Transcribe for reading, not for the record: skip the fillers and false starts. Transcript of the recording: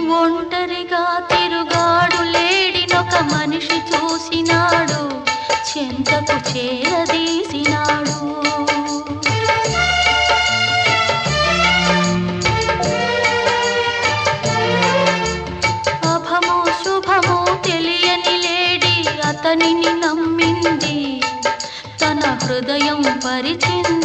ఒంటరిగా తిరుగాడు లేడినొక మనిషి చూసినాడు, చెంతకు చేరదీసినాడు. అభమో శుభమో తెలియని లేడి అతనిని నమ్మింది, తన హృదయం పరిచింది.